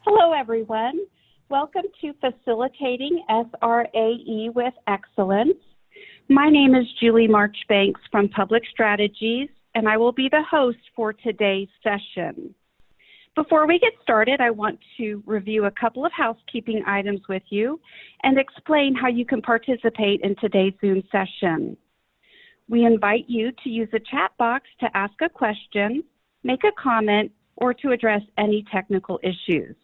Hello, everyone. Welcome to Facilitating SRAE with Excellence. My name is Julie Marchbanks from Public Strategies, and I will be the host for today's session. Before we get started, I want to review a couple of housekeeping items with you and explain how you can participate in today's Zoom session. We invite you to use the chat box to ask a question, make a comment, or to address any technical issues.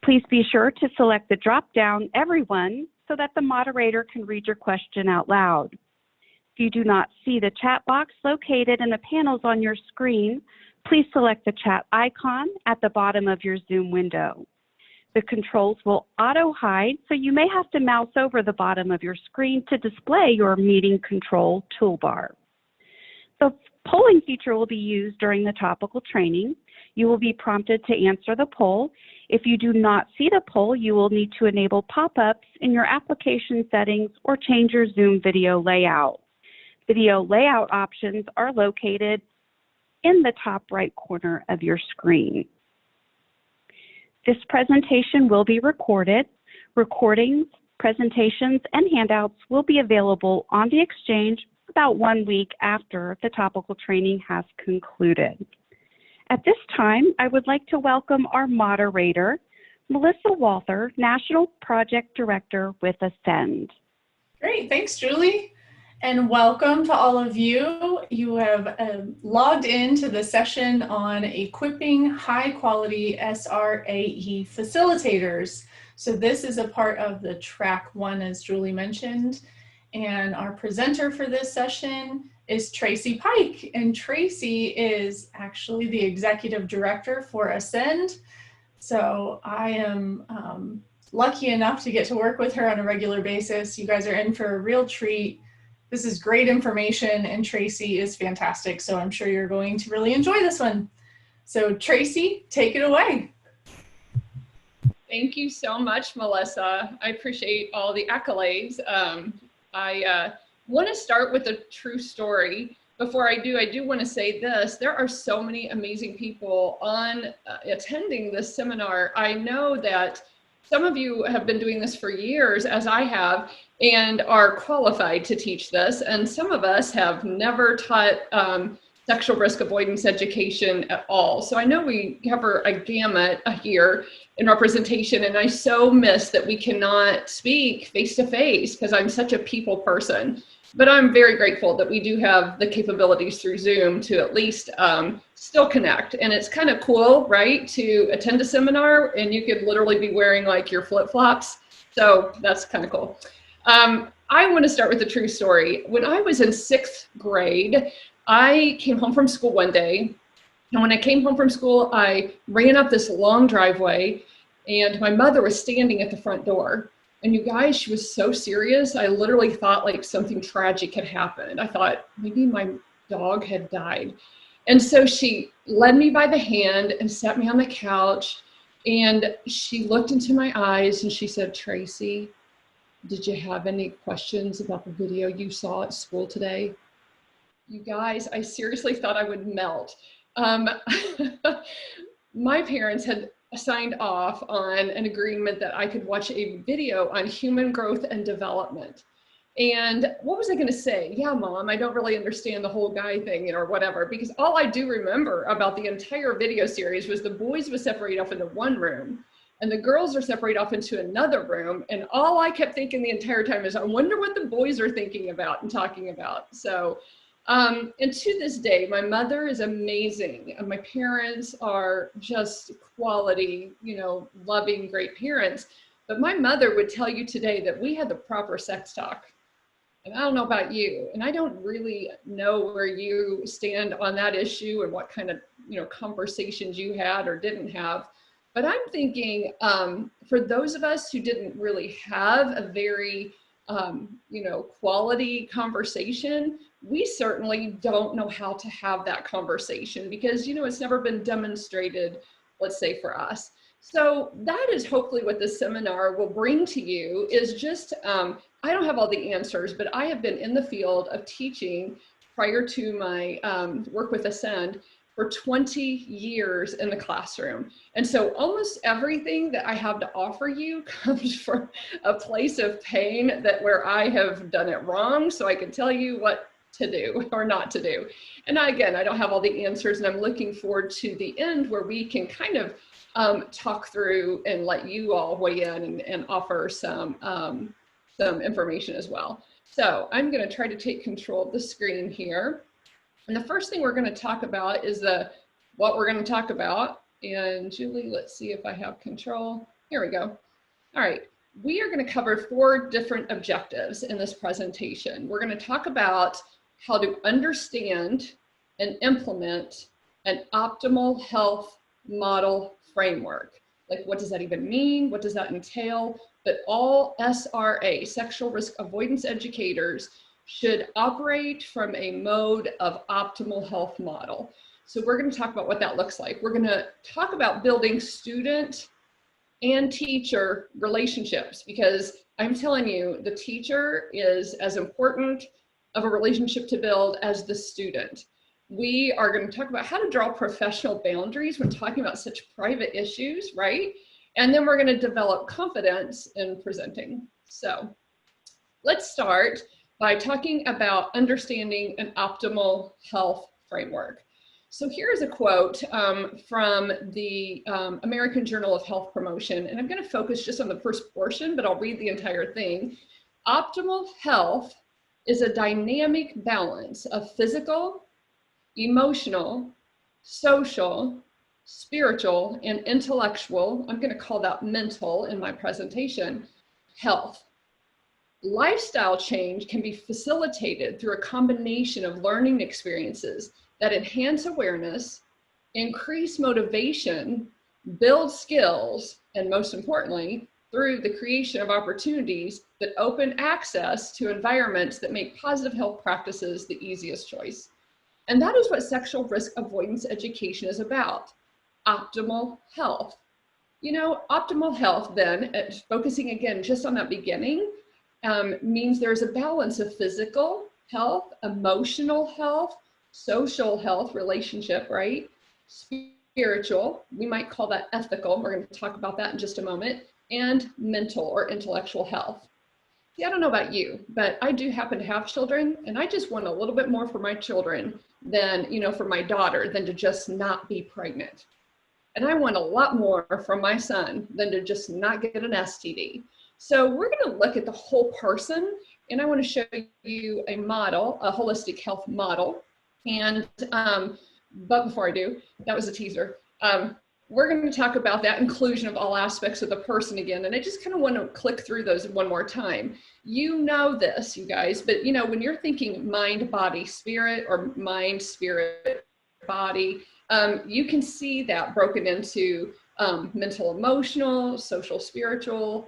Please be sure to select the drop-down Everyone so that the moderator can read your question out loud. If you do not see the chat box located in the panels on your screen, please select the chat icon at the bottom of your Zoom window. The controls will auto-hide, so you may have to mouse over the bottom of your screen to display your meeting control toolbar. The polling feature will be used during the topical training. You will be prompted to answer the poll. If you do not see the poll, you will need to enable pop-ups in your application settings or change your Zoom video layout. Video layout options are located in the top right corner of your screen. This presentation will be recorded. Recordings, presentations, and handouts will be available on the Exchange about 1 week after the topical training has concluded. At this time, I would like to welcome our moderator, Melissa Walther, National Project Director with Ascend. Great, thanks, Julie. And welcome to all of you. You have logged into the session on equipping high-quality SRAE facilitators. So this is a part of the track 1, as Julie mentioned. And our presenter for this session is Tracy Pike. And Tracy is actually the Executive Director for Ascend. So I am lucky enough to get to work with her on a regular basis. You guys are in for a real treat. This is great information, and Tracy is fantastic. So I'm sure you're going to really enjoy this one. So Tracy, take it away. Thank you so much, Melissa. I appreciate all the accolades. I want to start with a true story. Before I do want to say this. There are so many amazing people on attending this seminar. I know that some of you have been doing this for years, as I have, and are qualified to teach this. And some of us have never taught sexual risk avoidance education at all. So I know we cover a gamut here in representation, and I so miss that we cannot speak face-to-face because I'm such a people person. But I'm very grateful that we do have the capabilities through Zoom to at least still connect. And it's kind of cool, right, to attend a seminar and you could literally be wearing like your flip-flops. So that's kind of cool. I want to start with a true story. When I was in 6th grade, I came home from school one day. And when I came home from school, I ran up this long driveway and my mother was standing at the front door. And you guys, she was so serious. I literally thought like something tragic had happened. I thought maybe my dog had died. And so she led me by the hand and sat me on the couch. And she looked into my eyes and she said, "Tracy, did you have any questions about the video you saw at school today?" You guys, I seriously thought I would melt. My parents had signed off on an agreement that I could watch a video on human growth and development. And what was I going to say? Yeah, Mom, I don't really understand the whole guy thing or whatever, because all I do remember about the entire video series was the boys were separated off into one room and the girls are separated off into another room. And all I kept thinking the entire time is, I wonder what the boys are thinking about and talking about. So, and to this day, my mother is amazing. And my parents are just quality, you know, loving, great parents. But my mother would tell you today that we had the proper sex talk. And I don't know about you, and I don't really know where you stand on that issue and what kind of, you know, conversations you had or didn't have. But I'm thinking for those of us who didn't really have a very, you know, quality conversation, we certainly don't know how to have that conversation because, you know, it's never been demonstrated, let's say, for us. So that is hopefully what this seminar will bring to you is just, I don't have all the answers, but I have been in the field of teaching prior to my work with Ascend for 20 years in the classroom. And so almost everything that I have to offer you comes from a place of pain that where I have done it wrong, so I can tell you what to do or not to do. And again, I don't have all the answers, and I'm looking forward to the end where we can kind of talk through and let you all weigh in and offer some information as well. So I'm going to try to take control of the screen here. And the first thing we're going to talk about is what we're going to talk about. And Julie, let's see if I have control. Here we go. All right. We are going to cover 4 different objectives in this presentation. We're going to talk about how to understand and implement an optimal health model framework. Like, what does that even mean? What does that entail? But all SRA, sexual risk avoidance educators, should operate from a mode of optimal health model. So we're going to talk about what that looks like. We're going to talk about building student and teacher relationships, because I'm telling you, the teacher is as important of a relationship to build as the student. We are going to talk about how to draw professional boundaries when talking about such private issues, right? And then we're going to develop confidence in presenting. So let's start by talking about understanding an optimal health framework. So here's a quote from the American Journal of Health Promotion, and I'm going to focus just on the first portion, but I'll read the entire thing. Optimal health is a dynamic balance of physical, emotional, social, spiritual, and intellectual, I'm going to call that mental in my presentation, health. Lifestyle change can be facilitated through a combination of learning experiences that enhance awareness, increase motivation, build skills, and most importantly, through the creation of opportunities that open access to environments that make positive health practices the easiest choice. And that is what sexual risk avoidance education is about, optimal health. You know, optimal health then, focusing again just on that beginning, means there's a balance of physical health, emotional health, social health, relationship, right? Spiritual, we might call that ethical. We're going to talk about that in just a moment, and mental or intellectual health. See, I don't know about you, but I do happen to have children, and I just want a little bit more for my children than, you know, for my daughter, than to just not be pregnant. And I want a lot more from my son than to just not get an STD. So we're going to look at the whole person, and I want to show you a model, a holistic health model. And, but before I do, that was a teaser. We're going to talk about that inclusion of all aspects of the person again. And I just kind of want to click through those one more time. You know this, you guys, but you know, when you're thinking mind, body, spirit, or mind, spirit, body, you can see that broken into mental, emotional, social, spiritual,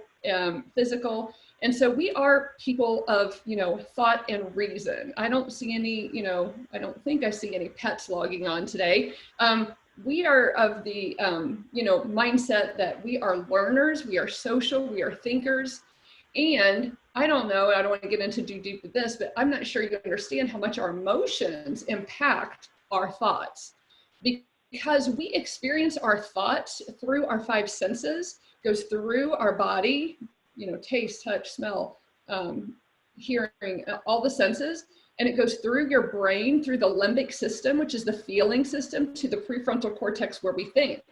physical. And so we are people of, you know, thought and reason. I don't see any, you know, I don't think I see any pets logging on today. We are of the, you know, mindset that we are learners, we are social, we are thinkers. And I don't know, I don't want to get into too deep with this, but I'm not sure you understand how much our emotions impact our thoughts. Because we experience our thoughts through our 5 senses, goes through our body, you know, taste, touch, smell, hearing, all the senses. And it goes through your brain, through the limbic system, which is the feeling system, to the prefrontal cortex where we think.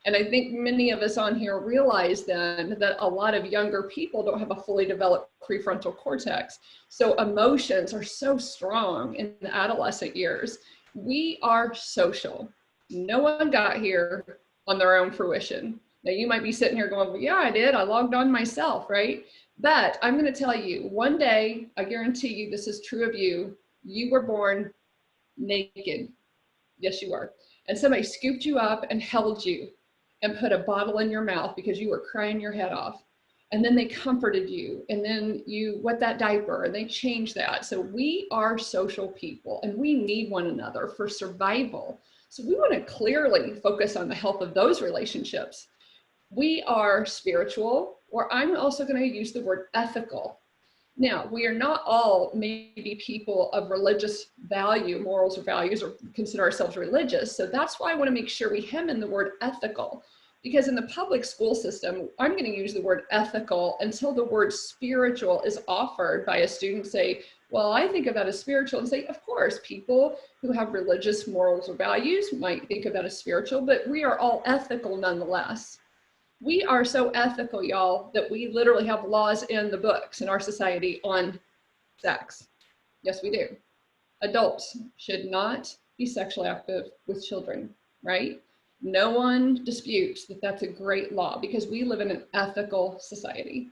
And I think many of us on here realize then that a lot of younger people don't have a fully developed prefrontal cortex. So emotions are so strong in the adolescent years. We are social. No one got here on their own fruition. Now you might be sitting here going, well, yeah, I did. I logged on myself, right? But I'm going to tell you, one day, I guarantee you this is true of you, you were born naked. Yes, you are. And somebody scooped you up and held you and put a bottle in your mouth because you were crying your head off. And then they comforted you, and then you wet that diaper and they changed that. So we are social people and we need one another for survival. So we want to clearly focus on the health of those relationships. We are spiritual, or I'm also going to use the word ethical. Now, we are not all maybe people of religious value, morals or values, or consider ourselves religious. So that's why I want to make sure we hem in the word ethical, because in the public school system, I'm going to use the word ethical until the word spiritual is offered by a student. Say, well, I think of that as spiritual, and say, of course, people who have religious morals or values might think of that as spiritual, but we are all ethical nonetheless. We are so ethical, y'all, that we literally have laws in the books in our society on sex. Yes, we do. Adults should not be sexually active with children, right? No one disputes that that's a great law because we live in an ethical society.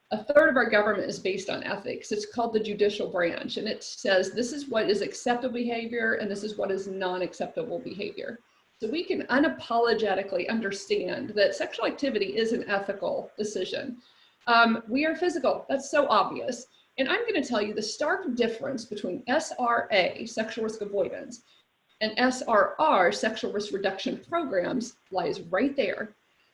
A third of our government is based on ethics. It's called the judicial branch, and it says this is what is acceptable behavior and this is what is non-acceptable behavior. So we can unapologetically understand that sexual activity is an ethical decision. We are physical, that's so obvious. And I'm gonna tell you the stark difference between SRA, sexual risk avoidance, and SRR, sexual risk reduction programs, lies right there.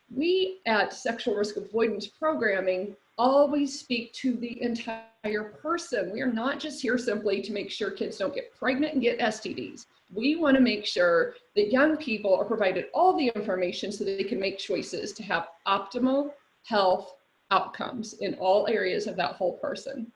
We at sexual risk avoidance programming always speak to the entire person. We are not just here simply to make sure kids don't get pregnant and get STDs. We want to make sure that young people are provided all the information so that they can make choices to have optimal health outcomes in all areas of that whole person.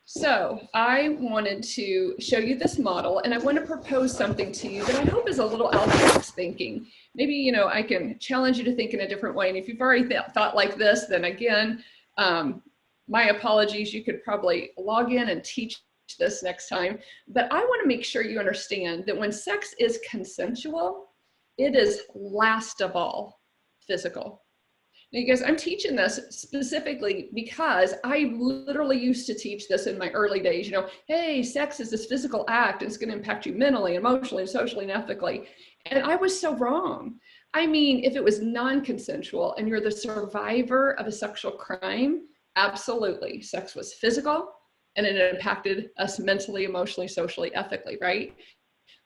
So I wanted to show you this model, and I want to propose something to you that I hope is a little out of the box thinking. Maybe, you know, I can challenge you to think in a different way. And if you've already thought like this, then again, my apologies. You could probably log in and teach this next time. But I want to make sure you understand that when sex is consensual, it is last of all physical. Now, you guys, I'm teaching this specifically because I literally used to teach this in my early days. You know, hey, sex is this physical act and it's going to impact you mentally, emotionally, socially, and ethically. And I was so wrong. I mean, if it was non-consensual and you're the survivor of a sexual crime, absolutely. Sex was physical and it impacted us mentally, emotionally, socially, ethically, right?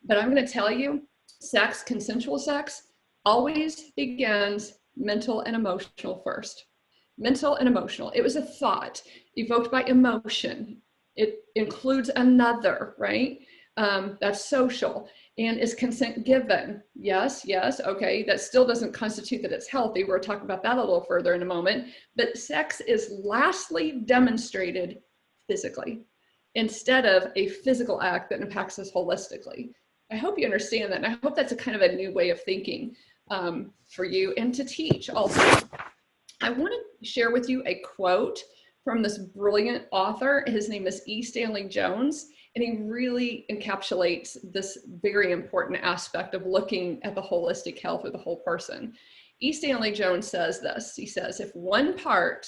But I'm going to tell you, sex, consensual sex, always begins mental and emotional first. Mental and emotional. It was a thought evoked by emotion. It includes another, right? That's social. And is consent given? Yes, yes, okay. That still doesn't constitute that it's healthy. We'll talk about that a little further in a moment. But sex is lastly demonstrated physically instead of a physical act that impacts us holistically. I hope you understand that. And I hope that's a kind of a new way of thinking for you and to teach also. I want to share with you a quote from this brilliant author. His name is E. Stanley Jones, and he really encapsulates this very important aspect of looking at the holistic health of the whole person. E. Stanley Jones says this. He says, if one part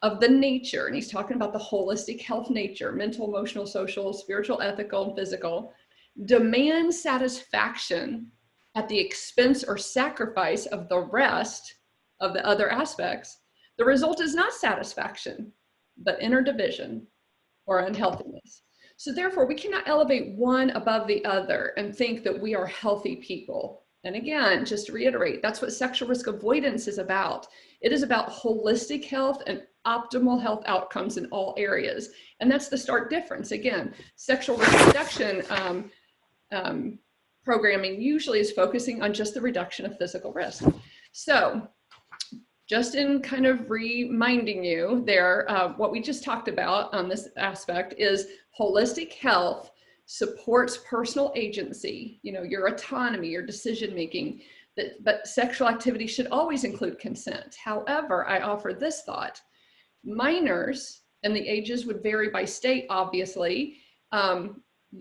of the nature, and he's talking about the holistic health nature, mental, emotional, social, spiritual, ethical, and physical, demands satisfaction at the expense or sacrifice of the rest of the other aspects, the result is not satisfaction, but inner division or unhealthiness. So therefore, we cannot elevate one above the other and think that we are healthy people. And again, just to reiterate, that's what sexual risk avoidance is about. It is about holistic health and optimal health outcomes in all areas. And that's the stark difference. Again, sexual risk reduction programming usually is focusing on just the reduction of physical risk. So just in kind of reminding you there, what we just talked about on this aspect is holistic health supports personal agency, you know, your autonomy, your decision-making, but sexual activity should always include consent. However, I offer this thought: minors, and the ages would vary by state, obviously,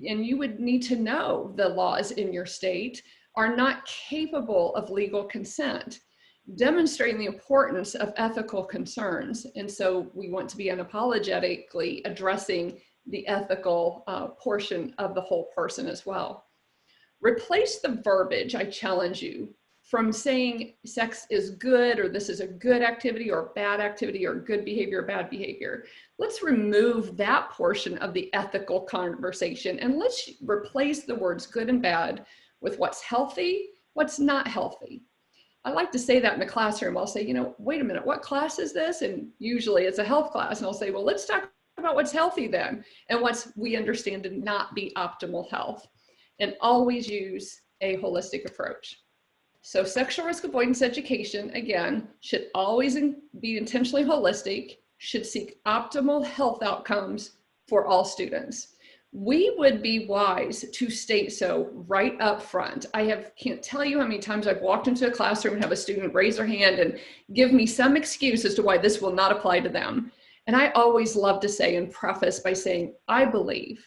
and you would need to know the laws in your state, are not capable of legal consent, demonstrating the importance of ethical concerns. And so we want to be unapologetically addressing the ethical portion of the whole person as well. Replace the verbiage, I challenge you, from saying sex is good or this is a good activity or bad activity or good behavior or bad behavior. Let's remove that portion of the ethical conversation and let's replace the words good and bad with what's healthy, what's not healthy. I like to say that in the classroom. I'll say, you know, wait a minute, what class is this? And usually it's a health class. And I'll say, well, let's talk about what's healthy then, and what's we understand to not be optimal health, and always use a holistic approach. So sexual risk avoidance education, again, should always be intentionally holistic, should seek optimal health outcomes for all students. We would be wise to state so right up front. Can't tell you how many times I've walked into a classroom and have a student raise their hand and give me some excuse as to why this will not apply to them. And I always love to say and preface by saying, I believe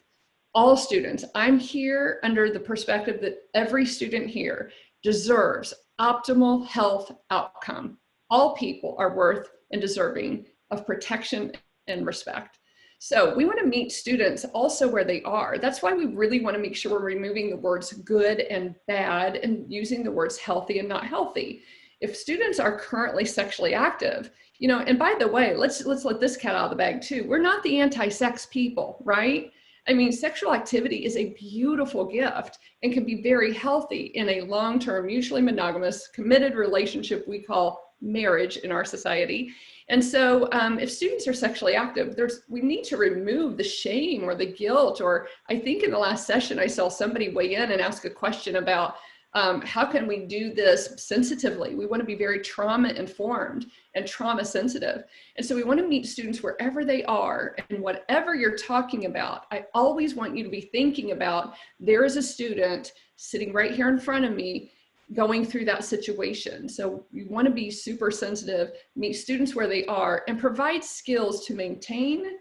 all students, I'm here under the perspective that every student here deserves optimal health outcome. All people are worth and deserving of protection and respect. So we want to meet students also where they are. That's why we really want to make sure we're removing the words good and bad and using the words healthy and not healthy. If students are currently sexually active, you know, and by the way, let's let this cat out of the bag too. We're not the anti-sex people, right? I mean, sexual activity is a beautiful gift and can be very healthy in a long-term, mutually monogamous, committed relationship we call marriage in our society. And so if students are sexually active, we need to remove the shame or the guilt, or I think in the last session, I saw somebody weigh in and ask a question about how can we do this sensitively? We want to be very trauma informed and trauma sensitive. And so we want to meet students wherever they are, and whatever you're talking about, I always want you to be thinking about, there is a student sitting right here in front of me going through that situation. So you want to be super sensitive, meet students where they are, and provide skills to maintain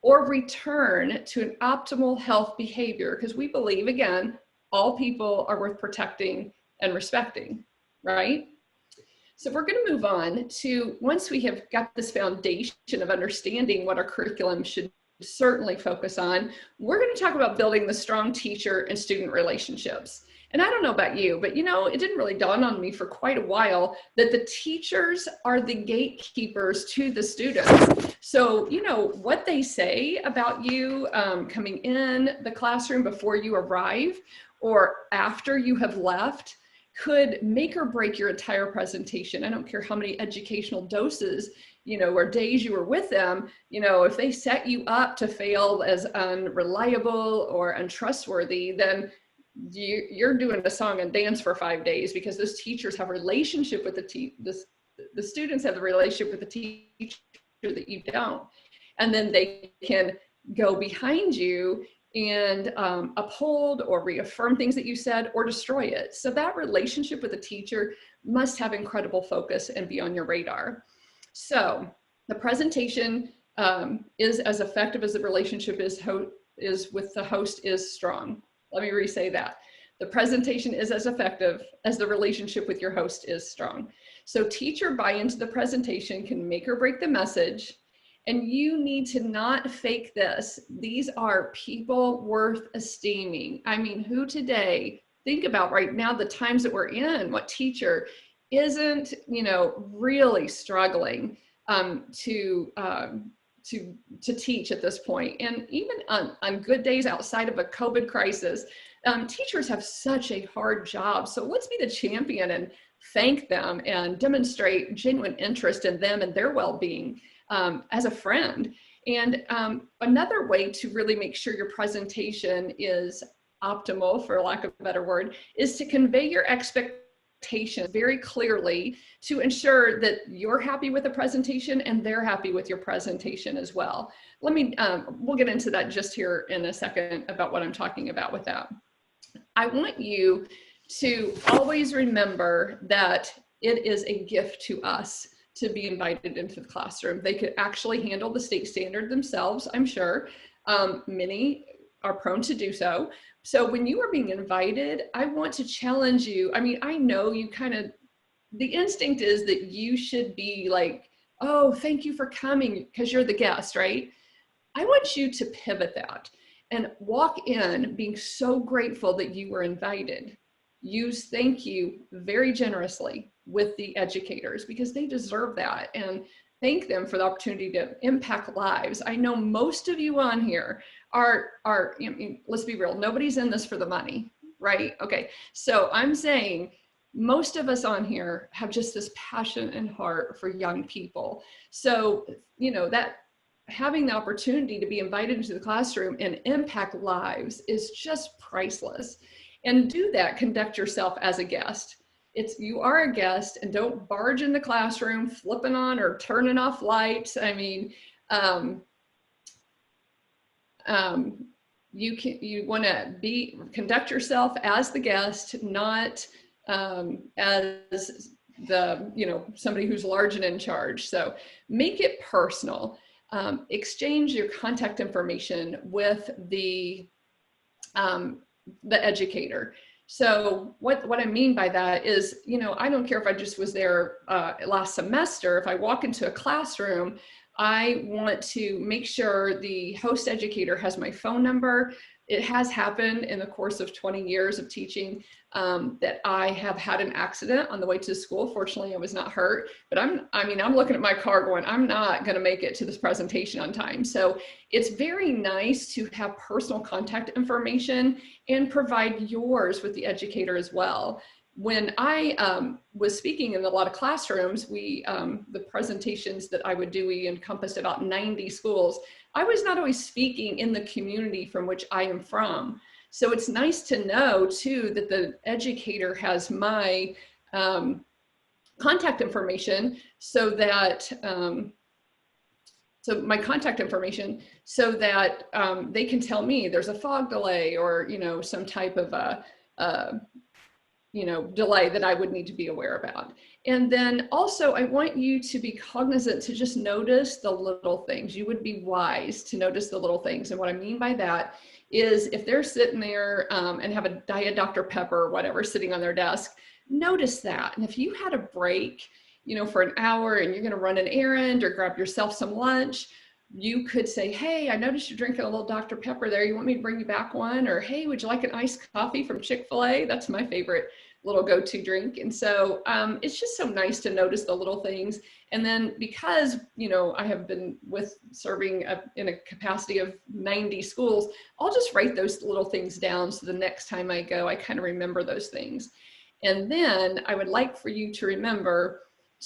or return to an optimal health behavior, because we believe, again, all people are worth protecting and respecting, right? So we're going to move on to, once we have got this foundation of understanding what our curriculum should certainly focus on, we're going to talk about building the strong teacher and student relationships. And I don't know about you, but you know, it didn't really dawn on me for quite a while that the teachers are the gatekeepers to the students. So, you know, what they say about you coming in the classroom before you arrive or after you have left could make or break your entire presentation. I don't care how many educational doses, you know, or days you were with them, you know, if they set you up to fail as unreliable or untrustworthy, then you're doing a song and dance for 5 days, because those teachers have a relationship with the students have the relationship with the teacher that you don't. And then they can go behind you and uphold or reaffirm things that you said or destroy it. So that relationship with the teacher must have incredible focus and be on your radar. So the presentation is as effective as the relationship is with the host is strong. Let me re-say that. The presentation is as effective as the relationship with your host is strong. So teacher buy-in to the presentation can make or break the message. And you need to not fake this. These are people worth esteeming. I mean, who today, think about right now, the times that we're in, what teacher isn't, you know, really struggling to teach at this point. And even on good days outside of a COVID crisis, teachers have such a hard job. So let's be the champion and thank them and demonstrate genuine interest in them and their well-being as a friend. And another way to really make sure your presentation is optimal, for lack of a better word, is to convey your expectations very clearly to ensure that you're happy with the presentation and they're happy with your presentation as well. We'll get into that just here in a second about what I'm talking about with that. I want you to always remember that it is a gift to us to be invited into the classroom. They could actually handle the state standard themselves, I'm sure. Many are prone to do so. So when you are being invited, I want to challenge you. I mean, I know you the instinct is that you should be like, oh, thank you for coming because you're the guest, right? I want you to pivot that and walk in being so grateful that you were invited. Use thank you very generously with the educators because they deserve that, and thank them for the opportunity to impact lives. I know most of you on here are I mean, let's be real, nobody's in this for the money, right? Okay, so I'm saying most of us on here have just this passion and heart for young people. So, you know, that having the opportunity to be invited into the classroom and impact lives is just priceless. And do that, conduct yourself as a guest. You are a guest, and don't barge in the classroom flipping on or turning off lights. I mean, you want to conduct yourself as the guest, not as somebody who's large and in charge. So make it personal. Exchange your contact information with the educator. So what I mean by that is, I don't care if I just was there last semester. If I walk into a classroom, I want to make sure the host educator has my phone number. It has happened in the course of 20 years of teaching that I have had an accident on the way to school. Fortunately, I was not hurt, but I'm looking at my car going, I'm not going to make it to this presentation on time. So it's very nice to have personal contact information and provide yours with the educator as well. When I was speaking in a lot of classrooms, the presentations that I would do, we encompassed about 90 schools. I was not always speaking in the community from which I am from. So it's nice to know too that the educator has my contact information so that my contact information so that they can tell me there's a fog delay or some type of a delay that I would need to be aware about. And then also I want you to be cognizant to just notice the little things. You would be wise to notice the little things. And what I mean by that is if they're sitting there and have a Diet Dr. Pepper or whatever sitting on their desk, notice that. And if you had a break, for an hour and you're going to run an errand or grab yourself some lunch, you could say, hey, I noticed you're drinking a little Dr. Pepper there. You want me to bring you back one? Or, hey, would you like an iced coffee from Chick-fil-A? That's my favorite little go-to drink. And so it's just so nice to notice the little things. And then because, I have been serving in a capacity of 90 schools, I'll just write those little things down. So the next time I go, I kind of remember those things. And then I would like for you to remember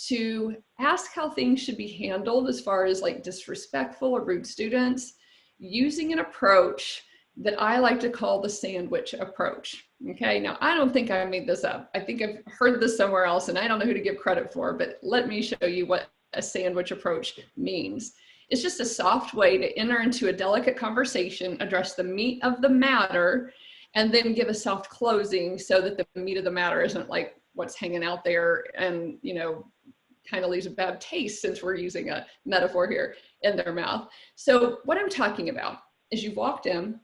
to ask how things should be handled as far as like disrespectful or rude students, using an approach that I like to call the sandwich approach. Okay, now I don't think I made this up. I think I've heard this somewhere else and I don't know who to give credit for, but let me show you what a sandwich approach means. It's just a soft way to enter into a delicate conversation, address the meat of the matter, and then give a soft closing so that the meat of the matter isn't like what's hanging out there and, kind of leaves a bad taste, since we're using a metaphor here, in their mouth. So what I'm talking about is you walked in.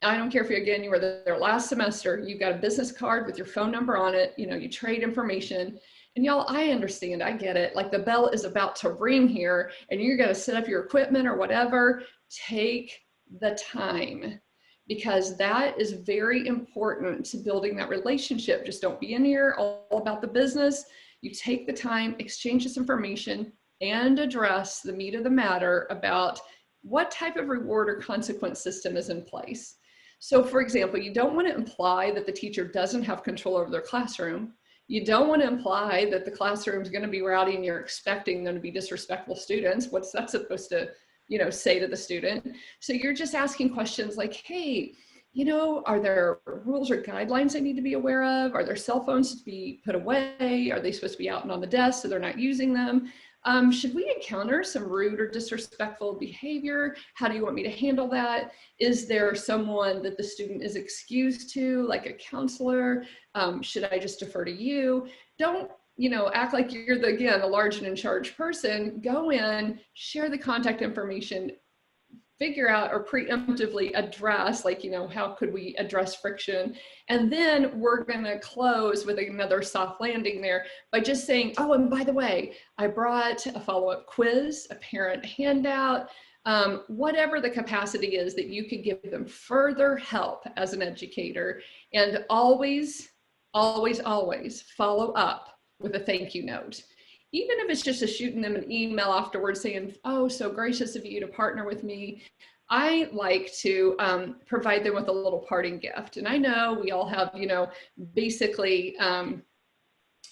I don't care if you were there last semester, you got a business card with your phone number on it, you trade information. And y'all, I understand, I get it. Like the bell is about to ring here and you're gonna set up your equipment or whatever. Take the time, because that is very important to building that relationship. Just don't be in here all about the business. You take the time, exchange this information, and address the meat of the matter about what type of reward or consequence system is in place. So for example, you don't want to imply that the teacher doesn't have control over their classroom. You don't want to imply that the classroom is going to be rowdy and you're expecting them to be disrespectful students. What's that supposed to, say to the student? So you're just asking questions like, hey, are there rules or guidelines I need to be aware of? Are their cell phones to be put away? Are they supposed to be out and on the desk so they're not using them? Should we encounter some rude or disrespectful behavior? How do you want me to handle that? Is there someone that the student is excused to, like a counselor? Should I just defer to you? Don't, act like you're the large and in charge person. Go in, share the contact information, figure out or preemptively address, like, how could we address friction? And then we're gonna close with another soft landing there by just saying, oh, and by the way, I brought a follow-up quiz, a parent handout, whatever the capacity is that you could give them further help as an educator. And always, always, always follow up with a thank you note. Even if it's just shooting them an email afterwards saying, oh, so gracious of you to partner with me. I like to provide them with a little parting gift. And I know we all have, basically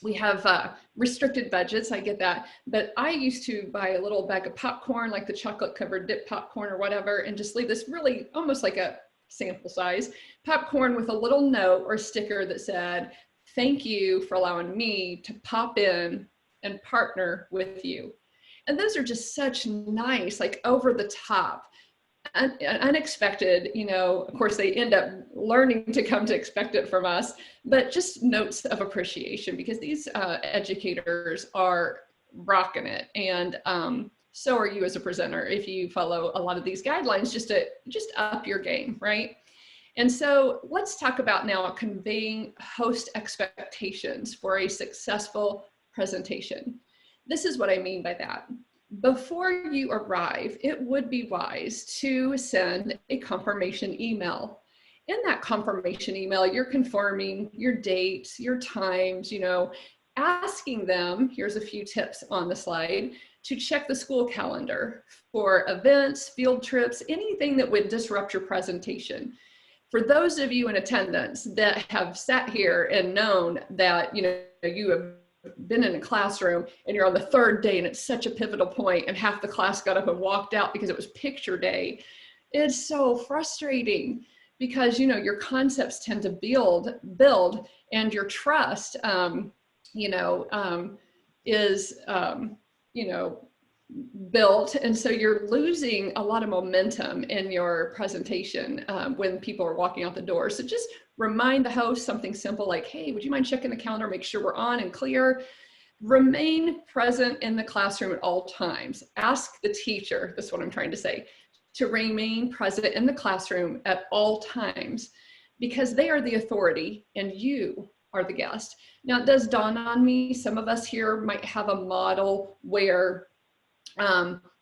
we have restricted budgets, I get that, but I used to buy a little bag of popcorn, like the chocolate covered dip popcorn or whatever, and just leave this really almost like a sample size popcorn with a little note or sticker that said, "Thank you for allowing me to pop in and partner with you." And those are just such nice, like over the top, unexpected, of course they end up learning to come to expect it from us, but just notes of appreciation, because these educators are rocking it. And so are you as a presenter if you follow a lot of these guidelines, just up your game, right? And so let's talk about now conveying host expectations for a successful presentation. This is what I mean by that. Before you arrive, it would be wise to send a confirmation email. In that confirmation email, you're confirming your dates, your times, asking them, here's a few tips on the slide, to check the school calendar for events, field trips, anything that would disrupt your presentation. For those of you in attendance that have sat here and known that, you have been in a classroom and you're on the third day and it's such a pivotal point and half the class got up and walked out because it was picture day, it's so frustrating because, your concepts tend to build and your trust, is, built. And so you're losing a lot of momentum in your presentation when people are walking out the door. So just remind the host something simple like, hey, would you mind checking the calendar, make sure we're on and clear. Remain present in the classroom at all times. Ask the teacher, this is what I'm trying to say, to remain present in the classroom at all times, because they are the authority and you are the guest. Now, it does dawn on me, some of us here might have a model where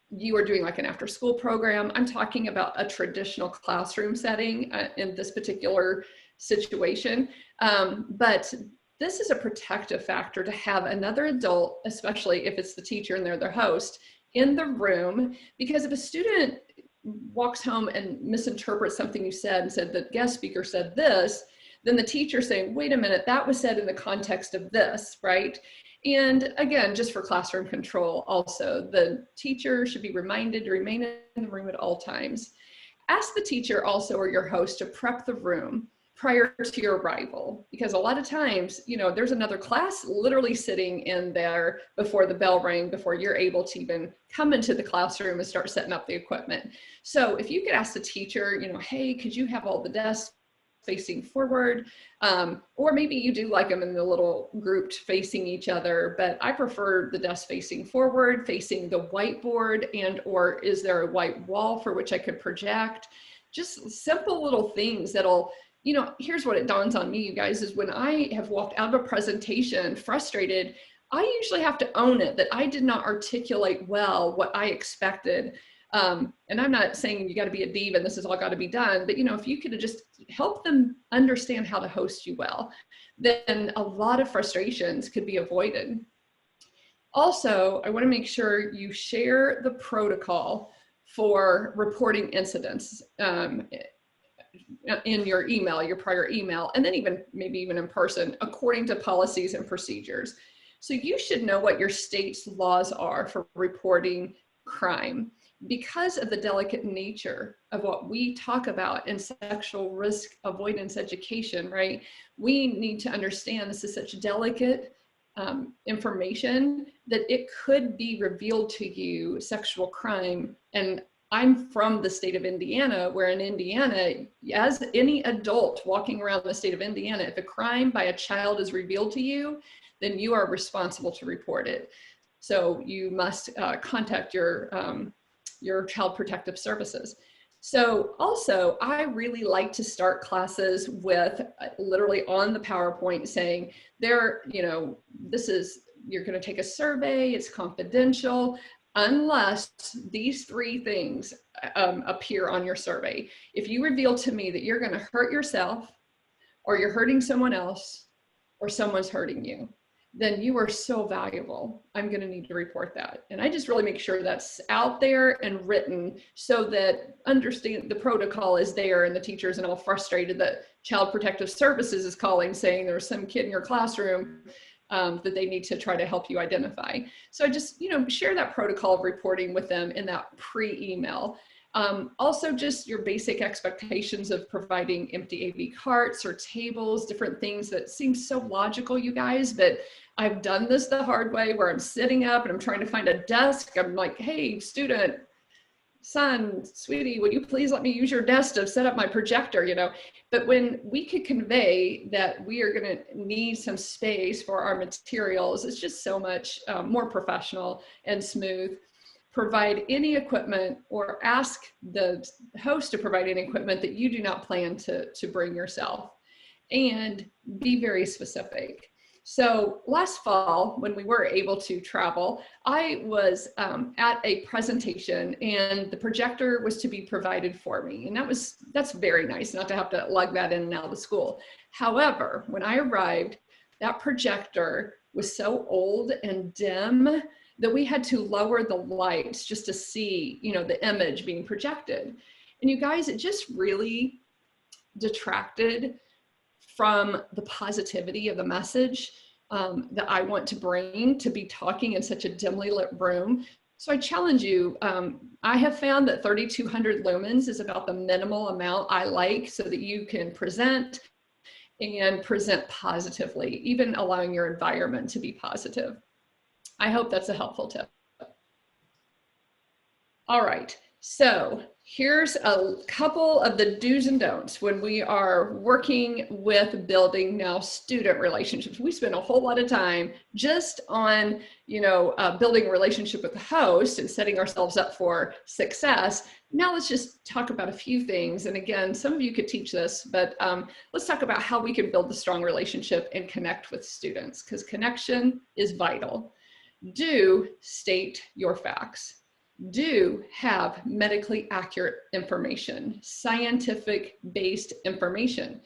you are doing like an after school program. I'm talking about a traditional classroom setting in this particular situation. But this is a protective factor to have another adult, especially if it's the teacher and they're the host, in the room, because if a student walks home and misinterprets something you said and said the guest speaker said this, then the teacher saying, wait a minute, that was said in the context of this, right? And again, just for classroom control also, the teacher should be reminded to remain in the room at all times. Ask the teacher also or your host to prep the room prior to your arrival, because a lot of times, there's another class literally sitting in there before the bell rang, before you're able to even come into the classroom and start setting up the equipment. So if you could ask the teacher, hey, could you have all the desks facing forward, or maybe you do like them in the little grouped facing each other, but I prefer the desk facing forward, facing the whiteboard, and or is there a white wall for which I could project? Just simple little things that'll, here's what it dawns on me, you guys, is when I have walked out of a presentation frustrated, I usually have to own it that I did not articulate well what I expected. And I'm not saying you got to be a diva and this has all got to be done, but if you could just help them understand how to host you well, then a lot of frustrations could be avoided. Also, I want to make sure you share the protocol for reporting incidents in your email, your prior email, and then maybe even in person, according to policies and procedures. So you should know what your state's laws are for reporting crime. Because of the delicate nature of what we talk about in sexual risk avoidance education, right? We need to understand this is such delicate information that it could be revealed to you, sexual crime. And I'm from the state of Indiana, where in Indiana, as any adult walking around the state of Indiana, if a crime by a child is revealed to you, then you are responsible to report it. So you must contact your Child Protective Services. So also, I really like to start classes with literally on the PowerPoint saying, you're going to take a survey, it's confidential, unless these three things appear on your survey. If you reveal to me that you're going to hurt yourself, or you're hurting someone else, or someone's hurting you, then you are so valuable. I'm going to need to report that. And I just really make sure that's out there and written so that understand the protocol is there and the teachers and all frustrated that Child Protective Services is calling saying there's some kid in your classroom that they need to try to help you identify. So I just, share that protocol of reporting with them in that pre-email. Also just your basic expectations of providing empty AV carts or tables, different things that seem so logical, you guys, but I've done this the hard way where I'm sitting up and I'm trying to find a desk. I'm like, hey, student, son, sweetie, would you please let me use your desk to set up my projector, But when we could convey that we are gonna need some space for our materials, it's just so much more professional and smooth. Provide any equipment or ask the host to provide any equipment that you do not plan to bring yourself, and be very specific. So last fall, when we were able to travel, I was at a presentation and the projector was to be provided for me. And that's very nice not to have to lug that in and out of the school. However, when I arrived, that projector was so old and dim that we had to lower the lights just to see, the image being projected. And you guys, it just really detracted from the positivity of the message that I want to bring, to be talking in such a dimly lit room. So I challenge you, I have found that 3,200 lumens is about the minimal amount I like so that you can present and present positively, even allowing your environment to be positive. I hope that's a helpful tip. All right, so here's a couple of the do's and don'ts when we are working with building now student relationships. We spend a whole lot of time just on, building a relationship with the host and setting ourselves up for success. Now let's just talk about a few things. And again, some of you could teach this, but let's talk about how we can build the strong relationship and connect with students, because connection is vital. Do state your facts. Do have medically accurate information, scientific-based information.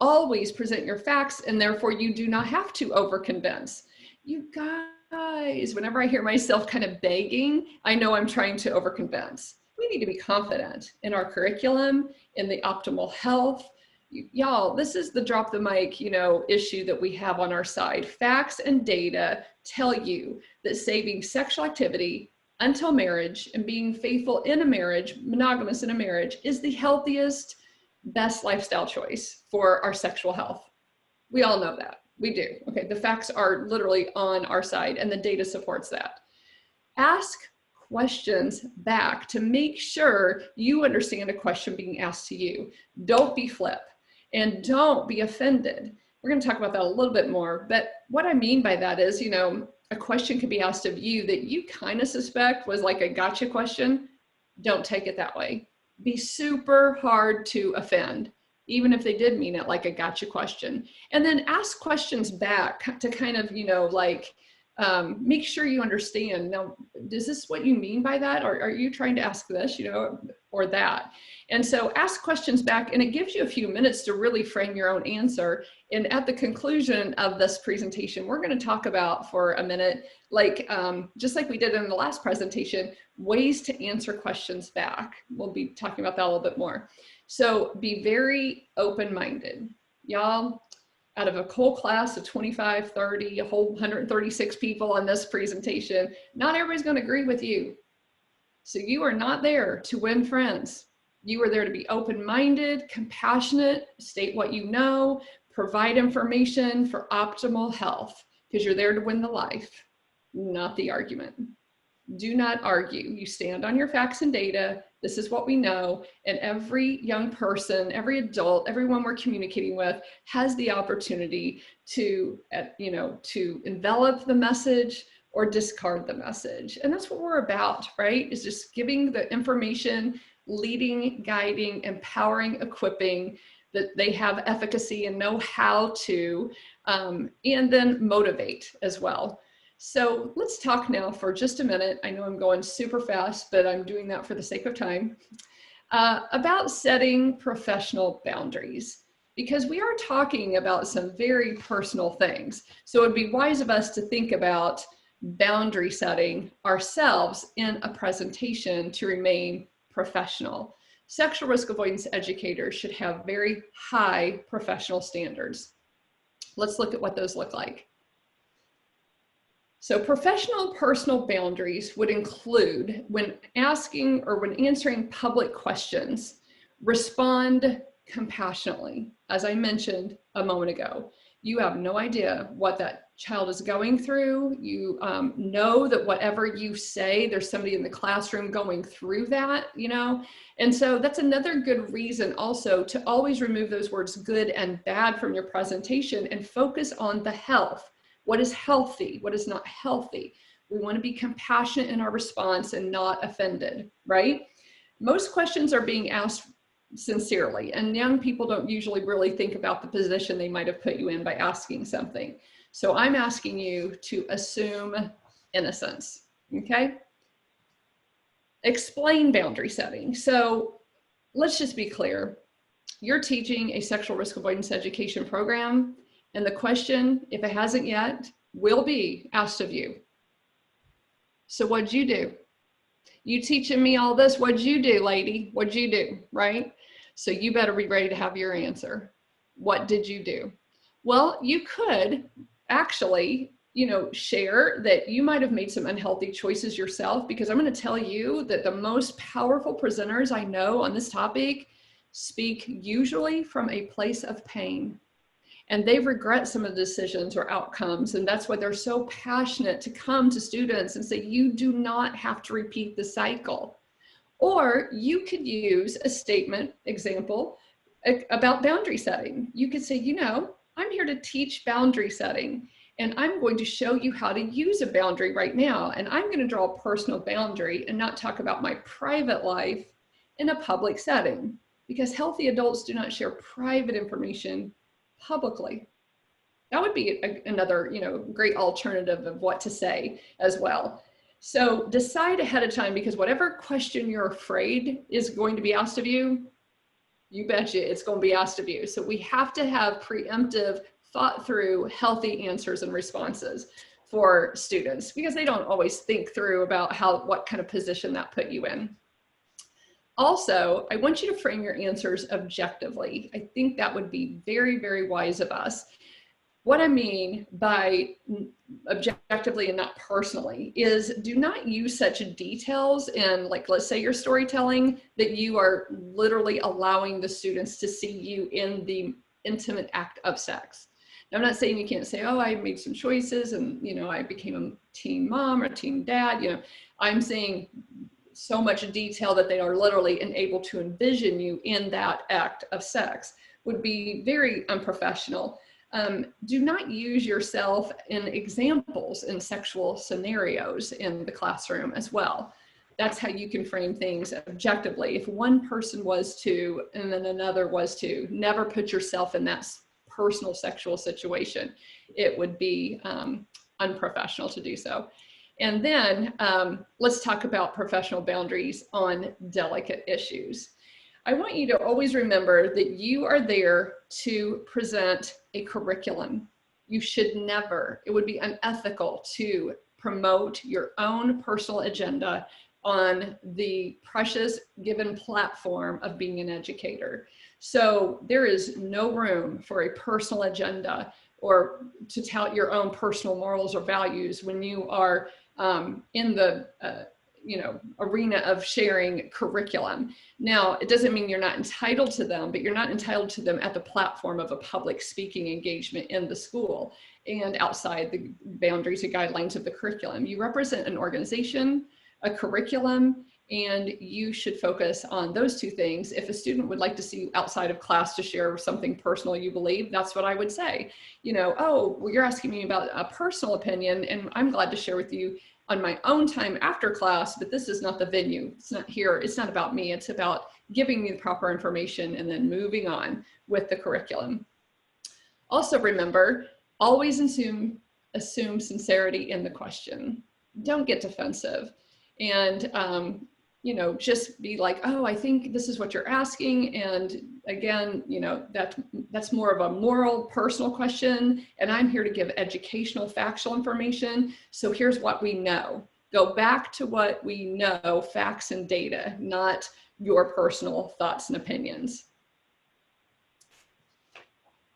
Always present your facts, and therefore you do not have to overconvince. You guys, whenever I hear myself kind of begging, I know I'm trying to overconvince. We need to be confident in our curriculum, in the optimal health. Y'all, this is the drop the mic, issue that we have on our side. Facts and data tell you that saving sexual activity until marriage and being faithful in a marriage, monogamous in a marriage, is the healthiest, best lifestyle choice for our sexual health. We all know that. We do. Okay, the facts are literally on our side and the data supports that. Ask questions back to make sure you understand a question being asked to you. Don't be flip and don't be offended. We're going to talk about that a little bit more, but what I mean by that is, a question could be asked of you that you kind of suspect was like a gotcha question. Don't take it that way. Be super hard to offend, even if they did mean it like a gotcha question. And then ask questions back to kind of, make sure you understand. Now, is this what you mean by that? Or are you trying to ask this, or that? And so ask questions back, and it gives you a few minutes to really frame your own answer. And at the conclusion of this presentation, we're going to talk about for a minute, just like we did in the last presentation, ways to answer questions back. We'll be talking about that a little bit more. So be very open-minded. Y'all, out of a whole class of 25, 30, a whole 136 people on this presentation, not everybody's going to agree with you. So you are not there to win friends. You are there to be open-minded, compassionate, state what you know, provide information for optimal health, because you're there to win the life, not the argument. Do not argue. You stand on your facts and data. This is what we know. And every young person, every adult, everyone we're communicating with has the opportunity to, to envelop the message or discard the message. And that's what we're about, right? Is just giving the information, leading, guiding, empowering, equipping, that they have efficacy and know how to, and then motivate as well. So let's talk now for just a minute. I know I'm going super fast, but I'm doing that for the sake of time, about setting professional boundaries, because we are talking about some very personal things. So it'd be wise of us to think about boundary setting ourselves in a presentation to remain professional. Sexual risk avoidance educators should have very high professional standards. Let's look at what those look like. So professional personal boundaries would include when asking or when answering public questions, respond compassionately. As I mentioned a moment ago, you have no idea what that child is going through. You know that whatever you say, there's somebody in the classroom going through that, you know? And so that's another good reason also to always remove those words good and bad from your presentation and focus on the health. What is healthy? What is not healthy? We want to be compassionate in our response and not offended, right? Most questions are being asked sincerely, and young people don't usually really think about the position they might have put you in by asking something. So I'm asking you to assume innocence, okay? Explain boundary setting. So let's just be clear. You're teaching a sexual risk avoidance education program, and the question, if it hasn't yet, will be asked of you. So what'd you do? You teaching me all this, what'd you do, lady? What'd you do, right? So you better be ready to have your answer. What did you do? Well, you could actually, share that you might have made some unhealthy choices yourself, because I'm going to tell you that the most powerful presenters I know on this topic speak usually from a place of pain. And they regret some of the decisions or outcomes. And that's why they're so passionate to come to students and say, you do not have to repeat the cycle. Or you could use a statement example about boundary setting. You could say, I'm here to teach boundary setting, and I'm going to show you how to use a boundary right now. And I'm going to draw a personal boundary and not talk about my private life in a public setting, because healthy adults do not share private information publicly. That would be another, great alternative of what to say as well. So decide ahead of time, because whatever question you're afraid is going to be asked of you, you betcha it's going to be asked of you. So we have to have preemptive, thought through, healthy answers and responses for students, because they don't always think through about what kind of position that put you in. Also, I want you to frame your answers objectively. I think that would be very, very wise of us. What I mean by objectively and not personally is, do not use such details in, let's say you're storytelling, that you are literally allowing the students to see you in the intimate act of sex. Now, I'm not saying you can't say, oh, I made some choices and, I became a teen mom or a teen dad. I'm saying so much detail that they are literally unable to envision you in that act of sex would be very unprofessional. Do not use yourself in examples in sexual scenarios in the classroom as well. That's how you can frame things objectively. If one person was to, and then another was to, never put yourself in that personal sexual situation. It would be unprofessional to do so. And then let's talk about professional boundaries on delicate issues. I want you to always remember that you are there to present a curriculum. You should never, it would be unethical to promote your own personal agenda on the precious given platform of being an educator. So there is no room for a personal agenda or to tout your own personal morals or values when you are in the arena of sharing curriculum. Now, it doesn't mean you're not entitled to them, but you're not entitled to them at the platform of a public speaking engagement in the school and outside the boundaries and guidelines of the curriculum. You represent an organization, a curriculum, and you should focus on those two things. If a student would like to see you outside of class to share something personal you believe, that's what I would say. Oh, well, you're asking me about a personal opinion, and I'm glad to share with you on my own time after class, but this is not the venue. It's not here. It's not about me. It's about giving me the proper information and then moving on with the curriculum. Also remember, always assume sincerity in the question. Don't get defensive. And just be like, oh, I think this is what you're asking. And again, that's more of a moral, personal question. And I'm here to give educational, factual information. So here's what we know. Go back to what we know, facts and data, not your personal thoughts and opinions.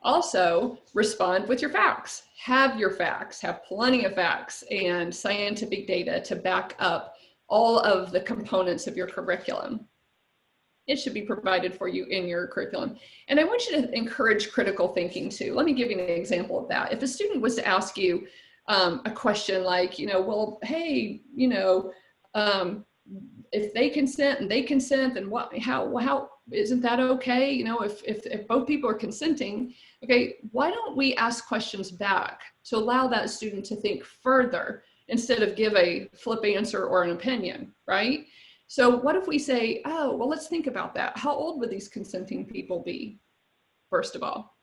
Also, respond with your facts. Have your facts, have plenty of facts and scientific data to back up all of the components of your curriculum. It should be provided for you in your curriculum. And I want you to encourage critical thinking too. Let me give you an example of that. If a student was to ask you a question like, well, hey, if they consent and they consent, then how isn't that okay? If both people are consenting, okay, why don't we ask questions back to allow that student to think further instead of give a flip answer or an opinion, right? So what if we say, oh, well, let's think about that. How old would these consenting people be, first of all?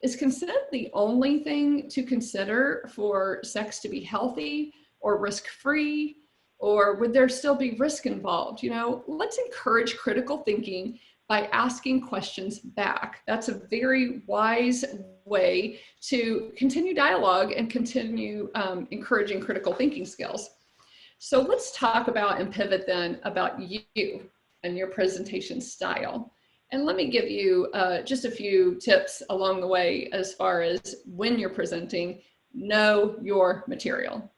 Is consent the only thing to consider for sex to be healthy or risk-free? Or would there still be risk involved? Let's encourage critical thinking by asking questions back. That's a very wise way to continue dialogue and continue encouraging critical thinking skills. So let's talk about and pivot then about you and your presentation style. And let me give you just a few tips along the way as far as when you're presenting. Know your material.